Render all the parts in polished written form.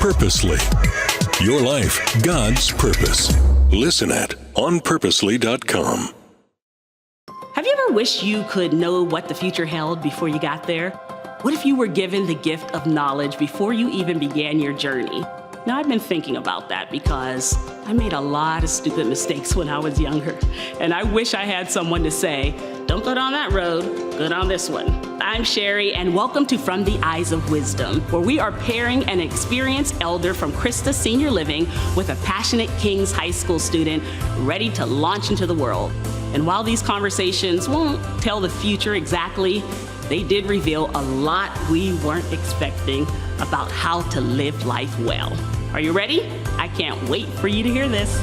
Purposely. Your life, God's purpose. Listen at onpurposely.com. Have you ever wished you could know what the future held before you got there? What if you were given the gift of knowledge before you even began your journey? Now, I've been thinking about that because I made a lot of stupid mistakes when I was younger. And I wish I had someone to say, don't go down that road, go down this one. I'm Sherry, and welcome to From the Eyes of Wisdom, where we are pairing an experienced elder from Christa Senior Living with a passionate King's High School student ready to launch into the world. And while these conversations won't tell the future exactly, they did reveal a lot we weren't expecting about how to live life well. Are you ready? I can't wait for you to hear this.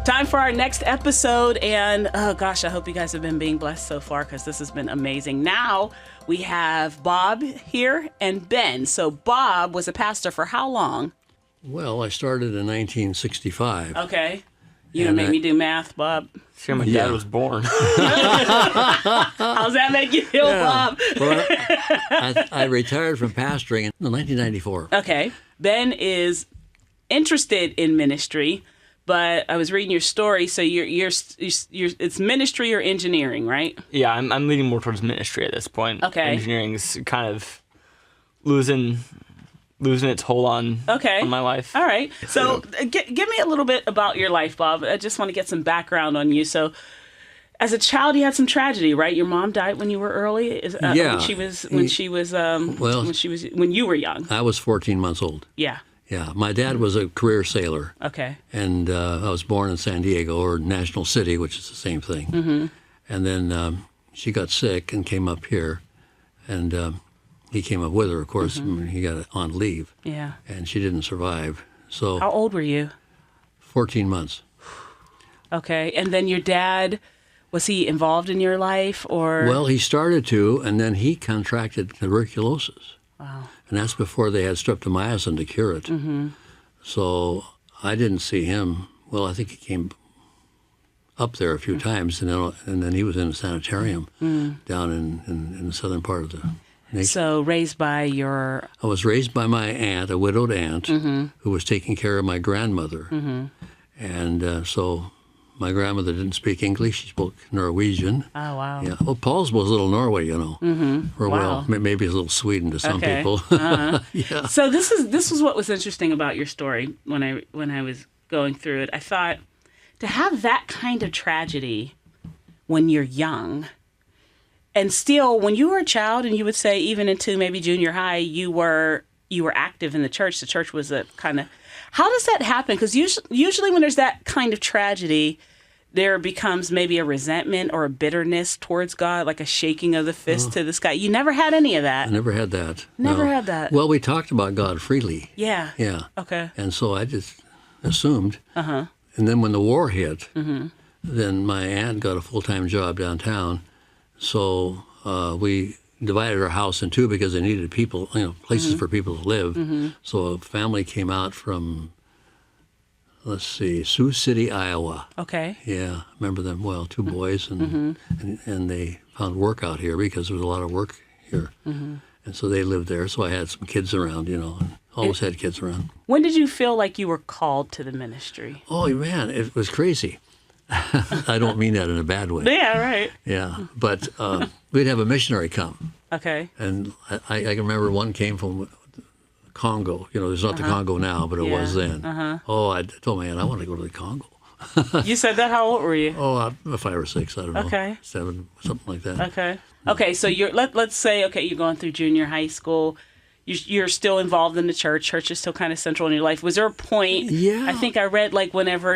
Time for our next episode, and oh gosh, I hope you guys have been being blessed so far because this has been amazing. Now we have Bob here and Ben. So Bob was a pastor for how long? Well, I started in 1965. Okay. You gonna make me do math, Bob? Sure, my dad was born. How's that make you feel, Bob? Well, I retired from pastoring in 1994. Okay. Ben is interested in ministry, but I was reading your story, so you're it's ministry or engineering, right? Yeah, I'm leaning more towards ministry at this point. Okay. Engineering's kind of losing its hold on my life. All right. So give me a little bit about your life, Bob. I just want to get some background on you. So as a child, you had some tragedy, right? Your mom died when you were early. Yeah. When you were young. I was 14 months old. Yeah. Yeah. My dad was a career sailor. Okay. And I was born in San Diego, or National City, which is the same thing. Mm-hmm. And then she got sick and came up here, and he came up with her, of course. Mm-hmm. He got on leave. Yeah. And she didn't survive. So how old were you? 14 months. Okay. And then your dad, was he involved in your life, or? Well, he started to, and then he contracted tuberculosis. Wow. And that's before they had streptomycin to cure it. Mm-hmm. So I didn't see him. Well, I think he came up there a few times, and then he was in a sanitarium down in the southern part of the nation. So raised by your... I was raised by my aunt, a widowed aunt, who was taking care of my grandmother. Mm-hmm. And so my grandmother didn't speak English. She spoke Norwegian. Oh, wow. Yeah. Well, Paul's was a little Norway, you know. Mm-hmm. Or, wow. well, maybe it's a little Sweden to some people. Uh-huh. Yeah. So this is what was interesting about your story when I was going through it. I thought, to have that kind of tragedy when you're young, and still when you were a child, and you would say even into maybe junior high, you were active in the church. The church was a kind of... How does that happen? Because usually when there's that kind of tragedy, there becomes maybe a resentment or a bitterness towards God, like a shaking of the fist to the sky. You never had any of that. I never had that. Never no. had that. Well, we talked about God freely. Yeah. Yeah. Okay. And so I just assumed. Uh-huh. And then when the war hit, then my aunt got a full-time job downtown. So we divided our house in two because they needed people, places for people to live. So a family came out from, Sioux City, Iowa. Okay. Yeah, I remember them well. Two boys, and they found work out here because there was a lot of work here. And so they lived there. So I had some kids around, and always had kids around. When did you feel like you were called to the ministry? Oh, man, it was crazy. I don't mean that in a bad way. Yeah, right. Yeah, but we'd have a missionary come. Okay. And I can remember one came from Congo. There's not the Congo now, but it was then. Oh, I told my aunt, I want to go to the Congo. You said that? How old were you? Oh, 5 or 6, I don't know. Okay. 7, something like that. Okay. Okay, so let's say, you're going through junior high school. You're still involved in the church. Church is still kind of central in your life. Was there a point? Yeah. I think I read whenever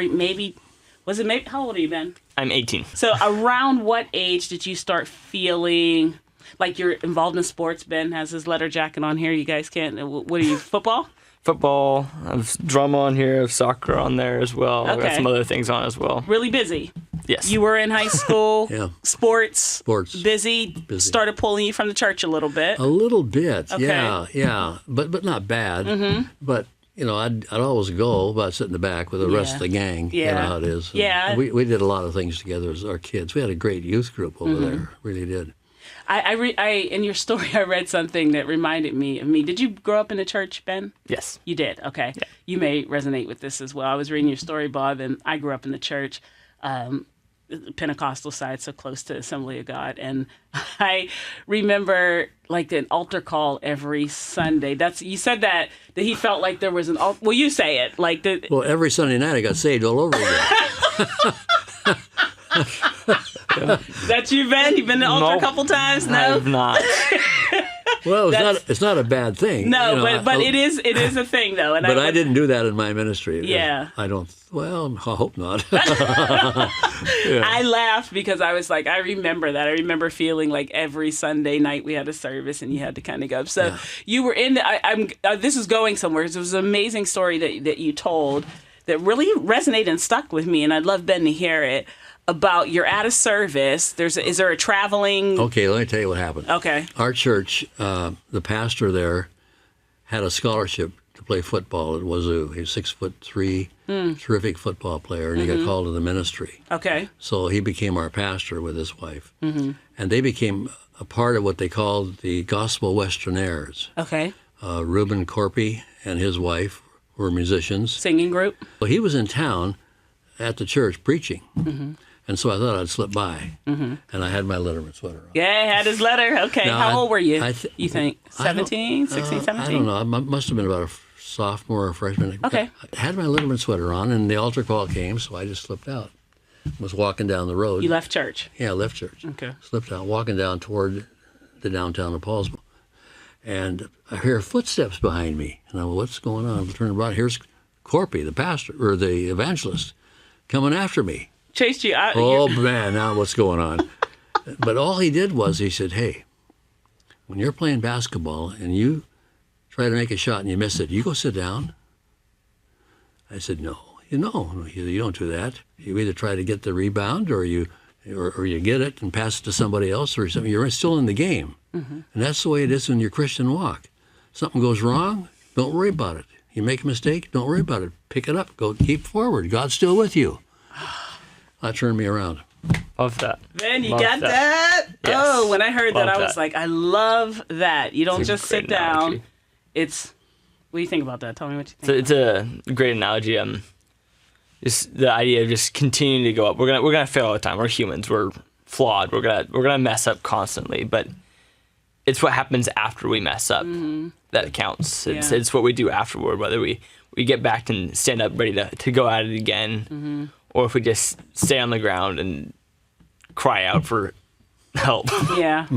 how old are you, Ben? I'm 18. So around what age did you start feeling like you're involved in sports? Ben has his letter jacket on here. You guys can't. What are you, football? Football. I have drama on here. I have soccer on there as well. I've got Okay. some other things on as well. Really busy. Yes. You were in high school. Yeah. Sports. Busy. Started pulling you from the church a little bit. A little bit, Okay. yeah, but not bad. But I'd always go, but I'd sit in the back with the rest of the gang. Yeah. You know how it is. Yeah. We did a lot of things together as our kids. We had a great youth group over there. Really did. In your story, I read something that reminded me of me. Did you grow up in a church, Ben? Yes. You did? Okay. Yeah. You may resonate with this as well. I was reading your story, Bob, and I grew up in the church, Pentecostal side, so close to Assembly of God. And I remember like an altar call every Sunday. You said that he felt like there was an altar. Well, you say it. Well, every Sunday night I got saved all over again. That's you, Ben? You've been to the altar a couple times? No? I have not. Well, it's not a bad thing. No, but it is a thing, though. And but I didn't do that in my ministry. Yeah. I don't. Well, I hope not. I laughed because I was like, I remember that. I remember feeling like every Sunday night we had a service and you had to kind of go. So you were in this is going somewhere. It was an amazing story that you told that really resonated and stuck with me, and I'd love Ben to hear it. About you're at a service. Is there a traveling? Okay, let me tell you what happened. Okay. Our church, the pastor there, had a scholarship to play football at Wazoo. He was 6'3", terrific football player, and he got called to the ministry. Okay. So he became our pastor with his wife, and they became a part of what they called the Gospel Westernaires. Okay. Reuben Corpy and his wife were musicians. Singing group. Well, he was in town at the church preaching. And so I thought I'd slip by, and I had my Letterman sweater on. Yeah, he had his letter. Okay, now, how old were you? You think 17, 16, 17? I don't know. I must have been about a sophomore or freshman. Okay. I had my Letterman sweater on, and the altar call came, so I just slipped out. Was walking down the road. You left church? Yeah, I left church. Okay. Slipped out, walking down toward the downtown of Paulsville. And I hear footsteps behind me. And I went, what's going on? I turn around. Here's Corpy, the pastor, or the evangelist, coming after me. Chased you out. Oh, man, now what's going on? But all he did was he said, hey, when you're playing basketball and you try to make a shot and you miss it, you go sit down. I said, no, you don't do that. You either try to get the rebound or you get it and pass it to somebody else or something. You're still in the game. And that's the way it is in your Christian walk. Something goes wrong, don't worry about it. You make a mistake, don't worry about it. Pick it up, keep forward. God's still with you. That turned me around. Love that. Man, you got that? Yes. Oh, when I heard that, I was that. like, I love that. You don't just sit down. Analogy. What do you think about that? Tell me what you think. It's a great analogy. Just the idea of just continuing to go up. We're gonna fail all the time. We're humans. We're flawed. We're gonna mess up constantly. But it's what happens after we mess up that counts. It's what we do afterward. Whether we get back and stand up ready to go at it again. Or if we just stay on the ground and cry out for help. Yeah.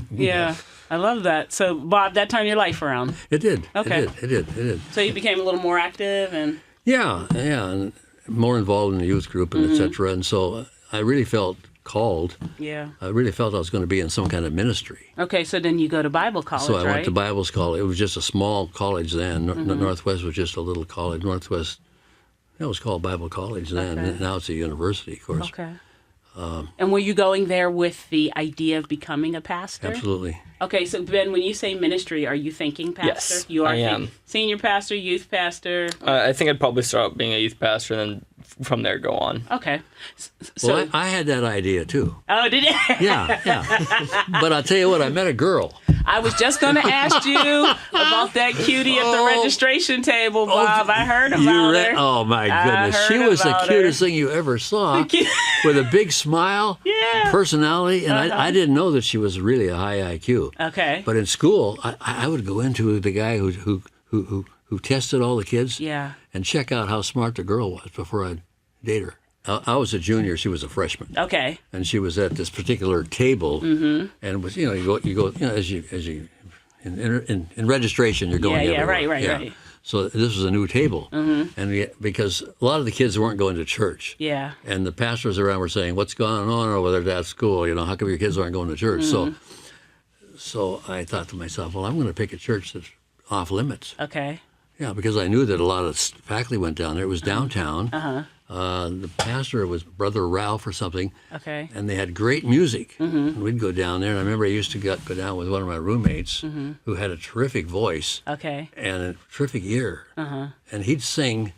I love that. So, Bob, that turned your life around. It did. Okay. It did. So you became a little more active and... Yeah, and more involved in the youth group and et cetera. And so I really felt called. Yeah. I really felt I was going to be in some kind of ministry. Okay, so then you go to Bible college, So I right? went to Bible college. It was just a small college then. Northwest was just a little college. Northwest... It was called Bible College then. Okay. Now it's a university, of course. Okay. And were you going there with the idea of becoming a pastor? Absolutely. Okay, so Ben, when you say ministry, are you thinking pastor? Yes, You are I am. Senior pastor, youth pastor? I think I'd probably start out being a youth pastor and then from there go on. Okay. So, Well, I had that idea too. oh, did you? Yeah. But I'll tell you what, I met a girl. I was just going to ask you about that cutie at the registration table, Bob. I heard about her. Oh, my goodness. heard She was the about cutest thing you ever saw with a big smile, Yeah. personality. And I didn't know that she was really a high IQ. Okay. But in school, I would go into the guy who tested all the kids Yeah. and check out how smart the girl was before I'd date her. I was a junior, she was a freshman, Okay. and she was at this particular table, and was you go as you in registration you're going Yeah, everywhere. right. So this was a new table, and because a lot of the kids weren't going to church, Yeah. and the pastors around were saying, "What's going on over there at that school? How come your kids aren't going to church?" So I thought to myself, well, I'm going to pick a church that's off limits. Okay. Yeah, because I knew that a lot of faculty went down there. It was downtown. The pastor was Brother Ralph or something. Okay. And they had great music. And we'd go down there. And I remember I used to go down with one of my roommates who had a terrific voice Okay. and a terrific ear. And he'd sing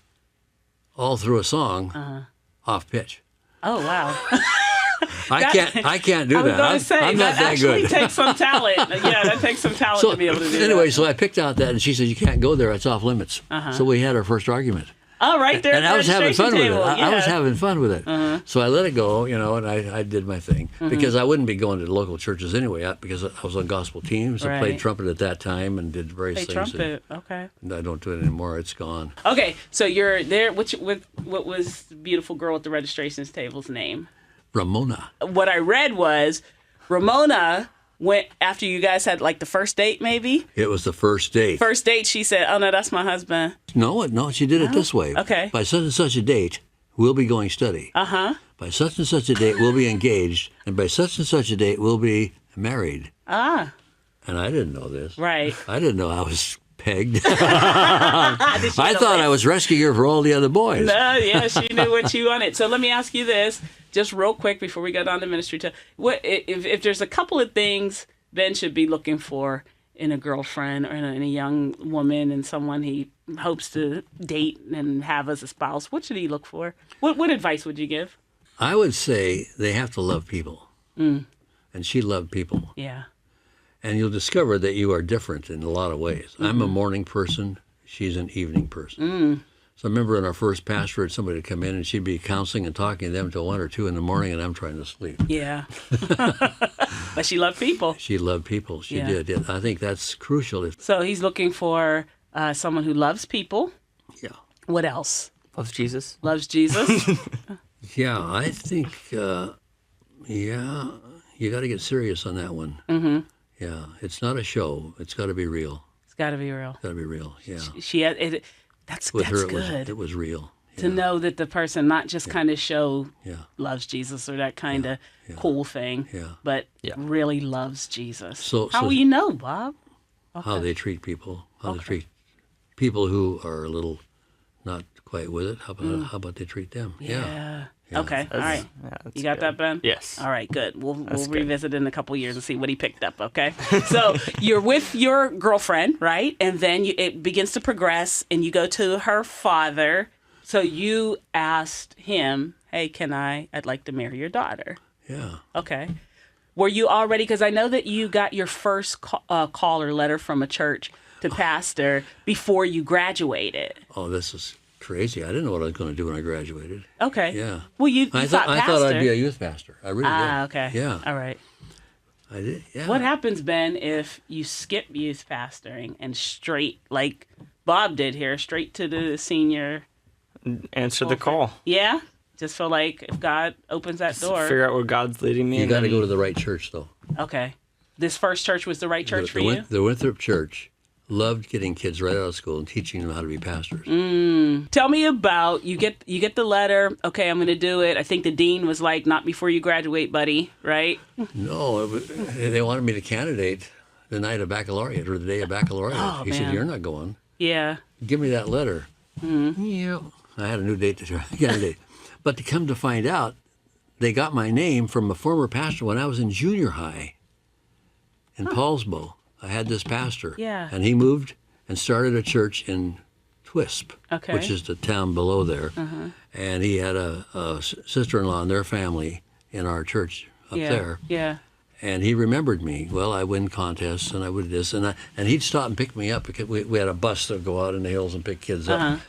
all through a song off pitch. Oh, wow. I can't do I was that. going to say, I'm not that that actually good. takes some talent. Yeah, that takes some talent to be able to do anyway, that. so I picked out that, and she said, "You can't go there; it's off limits." So we had our first argument, Oh, right there. and at I the was having fun with it. registration table. I was Yeah. having fun with it. So I let it go, and I did my thing because I wouldn't be going to the local churches anyway because I was on gospel teams. I Right. played trumpet at that time and did various Play things. trumpet. Okay. And I don't do it anymore; it's gone. Okay, so you're there. What was the beautiful girl at the registrations table's name? Ramona. What I read was Ramona went after you guys had like the first date, maybe? It was the first date. First date, she said, "Oh, no, that's my husband." No, she did it this way. Okay. By such and such a date, we'll be going steady. By such and such a date, we'll be engaged, and by such and such a date, we'll be married. Ah, And I didn't know this. right. I didn't know I was pegged. I thought I was rescuing her for all the other boys. No, yeah, she knew what you wanted. So let me ask you this, just real quick before we go down to ministry. What if there's a couple of things Ben should be looking for in a girlfriend or in a young woman and someone he hopes to date and have as a spouse? What should he look for? What advice would you give? I would say they have to love people. And she loved people. Yeah. And you'll discover that you are different in a lot of ways. I'm a morning person. She's an evening person. So I remember in our first pastorate, somebody would come in and she'd be counseling and talking to them until 1 or 2 in the morning, and I'm trying to sleep. Yeah. But she loved people. She loved people. She Yeah. did. I think that's crucial. So he's looking for someone who loves people. Yeah. What else? Loves Jesus. Loves Jesus. Yeah, I think, you got to get serious on that one. Yeah, it's not a show. It's got to be real. It's got to be real. Got to be real. Yeah. She had it. That's With her, good. it was real. To know that the person not just kind of show Yeah. loves Jesus or that kind of cool thing, Yeah. but Yeah. really loves Jesus. So- How so- will you know, Bob? How they treat people. How they treat people who are a little not quite with it. How about they treat them? Yeah. Okay. All right. Yeah, that's You got good. that, Ben? Yes. All right. Good. We'll good. revisit in a couple years and see what he picked up. Okay. So you're with your girlfriend, right? And then it begins to progress, and you go to her father. So you asked him, "Hey, I'd like to marry your daughter." Yeah. Okay. Were you already? Because I know that you got your first call or letter from a church to pastor before you graduated. Oh, this is crazy. I didn't know what I was going to do when I graduated. Okay. Yeah. Well, you I thought pastor. I'd be a youth pastor. I really did. Okay. Yeah. All right. I did. Yeah. What happens, Ben, if you skip youth pastoring and straight, like Bob did here, straight to the senior? Answer the call. Yeah? Just feel like if God opens that door. Figure out where God's leading me. You and got to then- go to the right church, though. Okay. This first church was the right church for the, you? The Winthrop Church loved getting kids right out of school and teaching them how to be pastors. Tell me about, you get the letter, okay, I'm going to do it. I think the dean was like, not before you graduate, buddy, right? No, they wanted me to candidate the night of baccalaureate or the day of baccalaureate. Oh, He man. said, "You're not going. Yeah. Give me that letter." Yeah. I had a new date to candidate. But to come to find out, they got my name from a former pastor when I was in junior high in Paulsbo. I had this pastor. Yeah. And he moved and started a church in Twisp, Okay. which is the town below there. And he had a sister-in-law and their family in our church up Yeah. there. Yeah. And he remembered me. Well, I win contests and I would this and he'd stop and pick me up because we had a bus that would go out in the hills and pick kids up.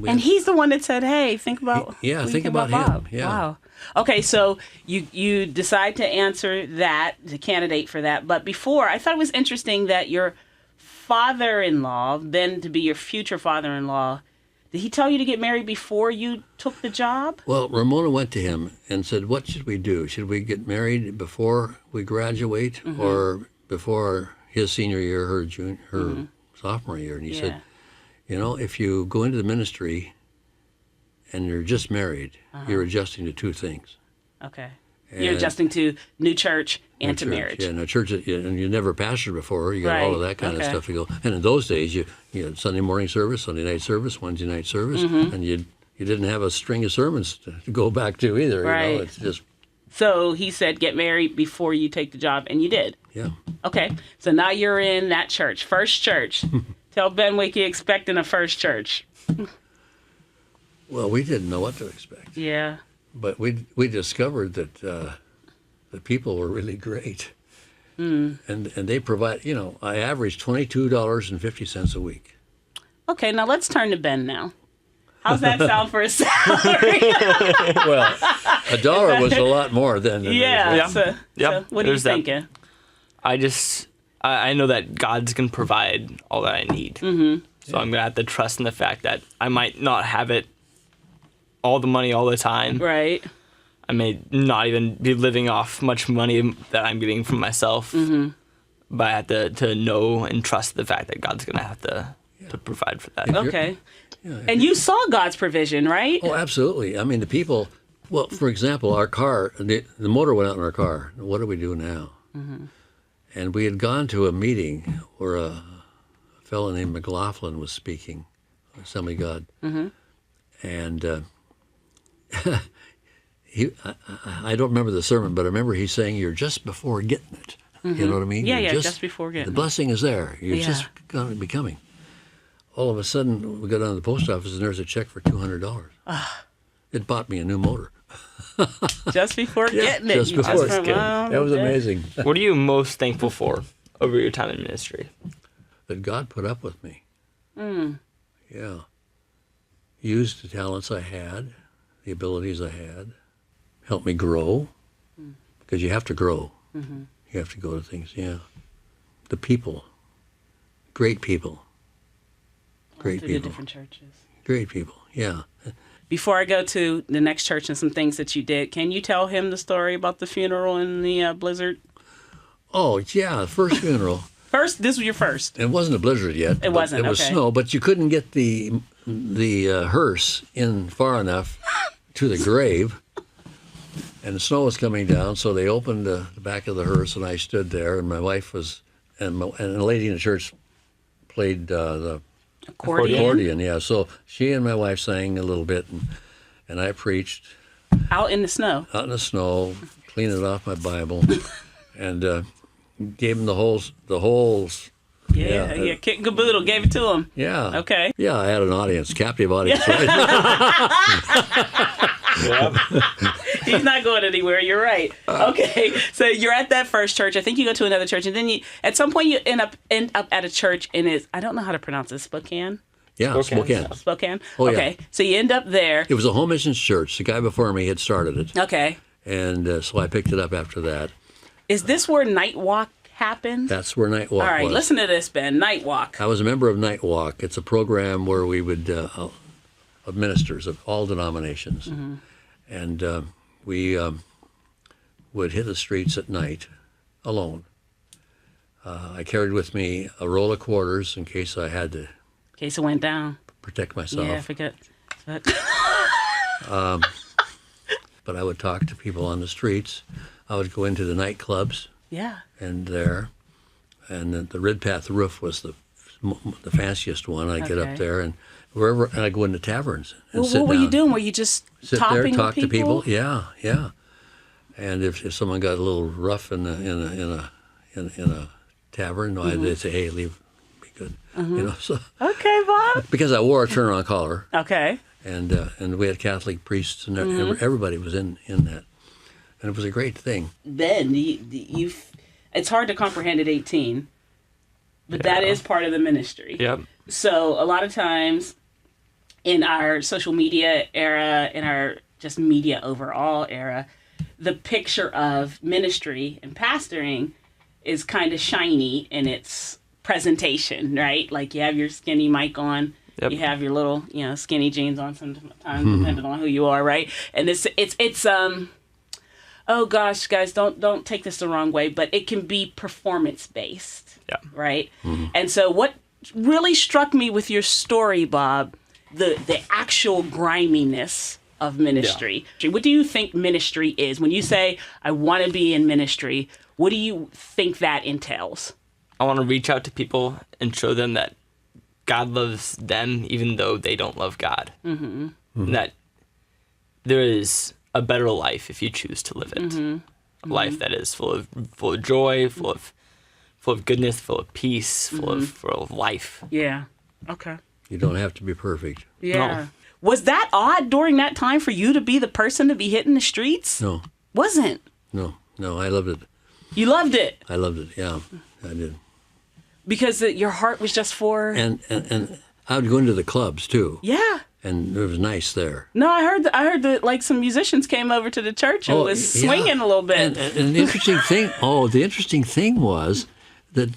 And he's the one that said, "Hey, think about what do you think about him. Bob?" Yeah. Wow. Okay, so you decide to answer that, the candidate for that. But before, I thought it was interesting that your father-in-law, then to be your future father-in-law, did he tell you to get married before you took the job? Well, Ramona went to him and said, "What should we do? Should we get married before we graduate or before his senior year, her sophomore year?" And he said, if you go into the ministry and you're just married, you're adjusting to two things. Okay. You're And- adjusting to new church and to church. marriage. Yeah, no church, and you never pastored before. You got all of Right, that kind of okay. stuff to go. And in those days, you had Sunday morning service, Sunday night service, Wednesday night service, and you'd you didn't have a string of sermons to go back to either. Right. You know, it's just, So he said, get married before you take the job, and you did. yeah. Okay, so now you're in that church, First Church. Tell Ben what you expect in a First Church. Well, we didn't know what to expect, Yeah. but we discovered that the people were really great, and they provide. You know, I averaged $22.50 a week. Okay, now let's turn to Ben now. How's that sound for a salary? Well, $1 was a lot more than. Yeah. Yeah. So Yep, what are you there's that. thinking? I know that God's going to provide all that I need. Mm-hmm. So I'm going to have to trust in the fact that I might not have it, all the money all the time. Right. I may not even be living off much money that I'm getting from myself. Mm-hmm. But I have to know and trust the fact that God's going to have to provide for that. Okay. And you saw God's provision, right? Oh, absolutely. I mean, the people. Well, for example, our car, the motor went out in our car. What do we do now? Mm-hmm. And we had gone to a meeting where a fellow named McLaughlin was speaking, Assembly of God, and I don't remember the sermon, but I remember he saying, "You're just before getting it." You know what I mean? Yeah, You're yeah, just before getting the it. blessing is there. You're Yeah. just going to be coming. All of a sudden, we go down to the post office, and there's a check for $200. It bought me a new motor. Just before getting it. just you before. went, wow, That was okay. amazing. What are you most thankful for over your time in ministry? That God put up with me. Yeah. Used the talents I had, the abilities I had, helped me grow, because you have to grow. You have to go to things, yeah. The people, great people. Great To the people. different churches. Great people, yeah. Before I go to the next church and some things that you did, can you tell him the story about the funeral and the blizzard? Oh, yeah, the first funeral. First, this was your first. It wasn't a blizzard yet. It wasn't, It was okay. snow, but you couldn't get the hearse in far enough to the grave. And the snow was coming down, so they opened the back of the hearse, and I stood there, and my wife was, and a lady in the church played the Accordion. accordion, yeah. So she and my wife sang a little bit, and I preached Out in the snow. out in the snow, cleaning off my Bible, and gave them the whole. Yeah, yeah. Kit and Caboodle gave it to him. Yeah. Okay. Yeah, I had an audience, captive audience, right? He's not going anywhere. You're right. Okay. So you're at that first church. I think you go to another church, and then you, at some point, you end up at a church, and it's, I don't know how to pronounce it, Spokane. Yeah, Spokane. Spokane. Spokane. Oh, yeah. Okay. So you end up there. It was a home missions church. The guy before me had started it, Okay. and so I picked it up after that. Is this where Night Walk happened? That's where Night Walk All right. was. Listen to this, Ben. Night Walk. I was a member of Night Walk. It's a program where we would, of ministers of all denominations, and we would hit the streets at night alone. I carried with me a roll of quarters in case I had to In case it went down. protect myself. Yeah, I forget. But But I would talk to people on the streets. I would go into the nightclubs yeah. and there, and the Ridpath Roof was the fanciest one. I'd get Okay. up there and wherever, and I'd go into taverns and Well, sit what were down. you doing? Were you just Sit topping there, talk with to people. Yeah, yeah. And if someone got a little rough in a tavern, they'd say, "Hey, leave, be good," you know. So Okay, Bob. because I wore a turnaround collar, Okay. and we had Catholic priests, and everybody was in that, and it was a great thing. Ben, you it's hard to comprehend at 18, but that is part of the ministry. Yep. So a lot of times in our social media era, in our just media overall era, the picture of ministry and pastoring is kind of shiny in its presentation, right? Like you have your skinny mic on, Yep. you have your little, skinny jeans on sometimes, depending on who you are, right? And it's oh gosh, guys, don't take this the wrong way, but it can be performance based. Yeah. Right? And so what really struck me with your story, Bob, the actual griminess of ministry. What do you think ministry is? When you say, I want to be in ministry, what do you think that entails? I want to reach out to people and show them that God loves them even though they don't love God. Mm-hmm. And that there is a better life if you choose to live it. A life that is full of joy, full of goodness, full of peace, full of life. Yeah. Okay. You don't have to be perfect. Yeah. No. Was that odd during that time for you to be the person to be hitting the streets? No, Wasn't. no, I loved it. You loved it I loved it. Yeah, I did. because your heart was just for. And I would go into the clubs too, Yeah. and it was nice there. No, I heard that like some musicians came over to the church and was yeah. swinging a little bit. And the interesting thing was that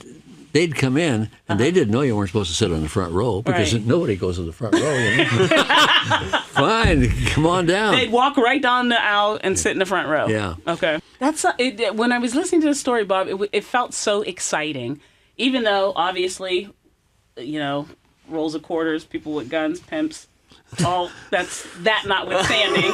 they'd come in and they didn't know you weren't supposed to sit on the front row because Right. nobody goes to the front row. You know? Fine, come on down. They'd walk right down the aisle and sit in the front row. Yeah. Okay. That's it. When I was listening to the story, Bob, it felt so exciting, even though obviously, rolls of quarters, people with guns, pimps, all that notwithstanding,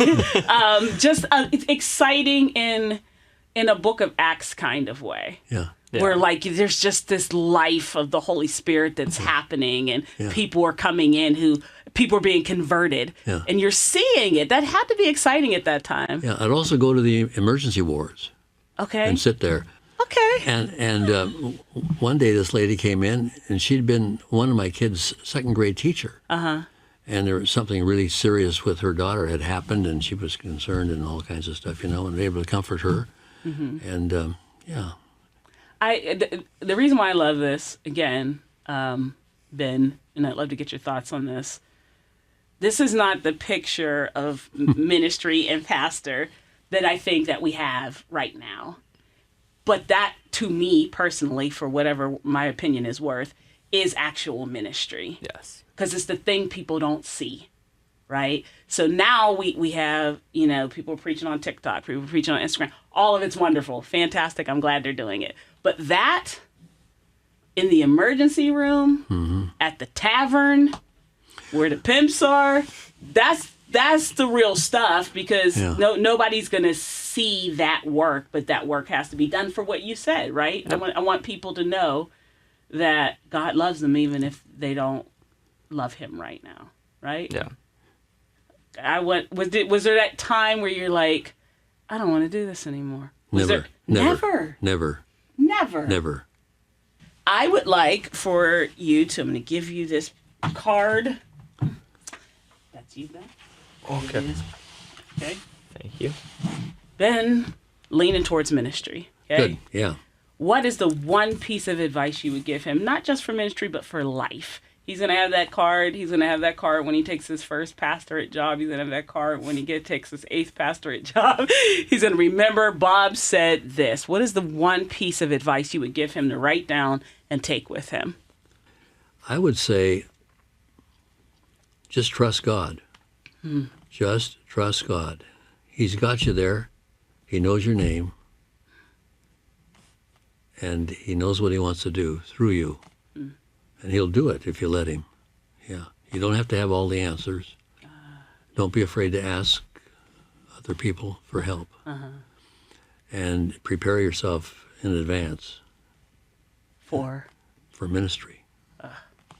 it's exciting in a Book of Acts kind of way. Yeah. Yeah. Where like there's just this life of the Holy Spirit that's happening, and people are coming in people are being converted, and you're seeing it. That had to be exciting at that time. Yeah, I'd also go to the emergency wards Okay. and sit there. Okay. And one day this lady came in, and she'd been one of my kids' second grade teacher. Uh-huh. And there was something really serious with her daughter had happened, and she was concerned and all kinds of stuff, and able to comfort her. Mm-hmm. And, yeah. The reason why I love this, again, Ben, and I'd love to get your thoughts on this. This is not the picture of ministry and pastor that I think that we have right now. But that, to me personally, for whatever my opinion is worth, is actual ministry. Yes. Because it's the thing people don't see, right? So now we have, people preaching on TikTok, people preaching on Instagram. All of it's wonderful, fantastic. I'm glad they're doing it. But that, in the emergency room, at the tavern, where the pimps are, that's the real stuff, because nobody's going to see that work, but that work has to be done for what you said, right? Yep. I want people to know that God loves them even if they don't love him right now, right? Yeah. Was there that time where you're like, I don't want to do this anymore? Never. I would like for you to, I'm going to give you this card. That's you, Ben. Okay. Okay. Thank you. Ben, leaning towards ministry. Okay. Good, yeah. What is the one piece of advice you would give him, not just for ministry, but for life? He's going to have that card. He's going to have that card when he takes his first pastorate job. He's going to have that card when he takes his 8th pastorate job. He's going to remember Bob said this. What is the one piece of advice you would give him to write down and take with him? I would say just trust God. Just trust God. He's got you there. He knows your name. And he knows what he wants to do through you. And he'll do it if you let him. Yeah. You don't have to have all the answers. Don't be afraid to ask other people for help. And prepare yourself in advance For ministry.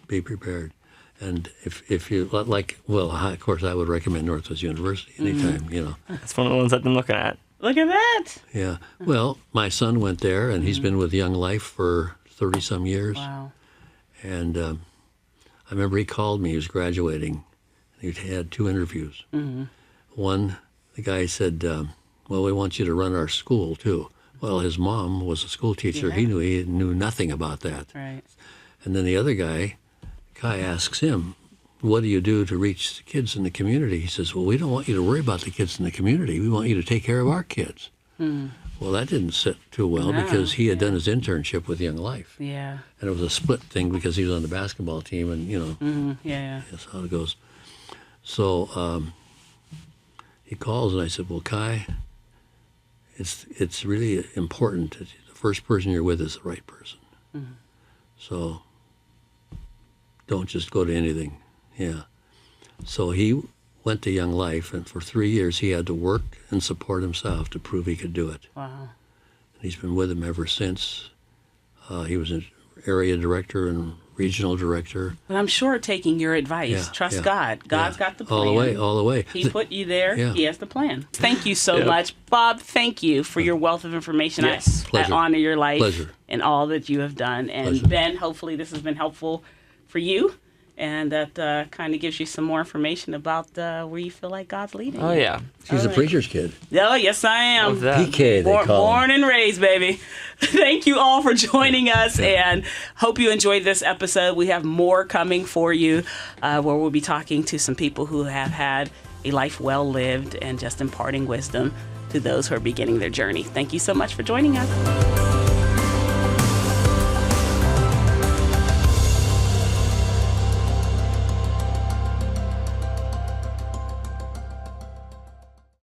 Be prepared. And if you like, well, of course, I would recommend Northwest University anytime, That's one of the ones I've been looking at. Look at that. Yeah. Well, my son went there, and he's been with Young Life for 30-some years. Wow. And I remember he called me. He was graduating. He had 2 interviews. One, the guy said, well, we want you to run our school, too. Well, his mom was a school teacher. Yeah. He knew nothing about that. Right. And then the other guy asks him, what do you do to reach the kids in the community? He says, well, we don't want you to worry about the kids in the community. We want you to take care of our kids. Well, that didn't sit too well because he had done his internship with Young Life. Yeah. And it was a split thing because he was on the basketball team and, Yeah. that's how it goes. So he calls and I said, well, Kai, it's really important that the first person you're with is the right person. So don't just go to anything. Yeah. So he went to Young Life, and for 3 years he had to work and support himself to prove he could do it. Wow. And he's been with him ever since. He was area director and regional director. But I'm sure taking your advice, Yeah, trust yeah, God. God's yeah. got the plan. All the way. He put you there. Yeah. He has the plan. Thank you so Yeah. much. Bob, thank you for your wealth of information. Yes. I Pleasure. honor your life Pleasure. and all that you have done. And Pleasure. Ben, hopefully this has been helpful for you. And that kind of gives you some more information about where you feel like God's leading Oh you. yeah. She's a preacher's kid. Oh, yes, I am. Love that. PK, they call him. Born and raised, baby. Thank you all for joining us, and hope you enjoyed this episode. We have more coming for you, where we'll be talking to some people who have had a life well lived and just imparting wisdom to those who are beginning their journey. Thank you so much for joining us.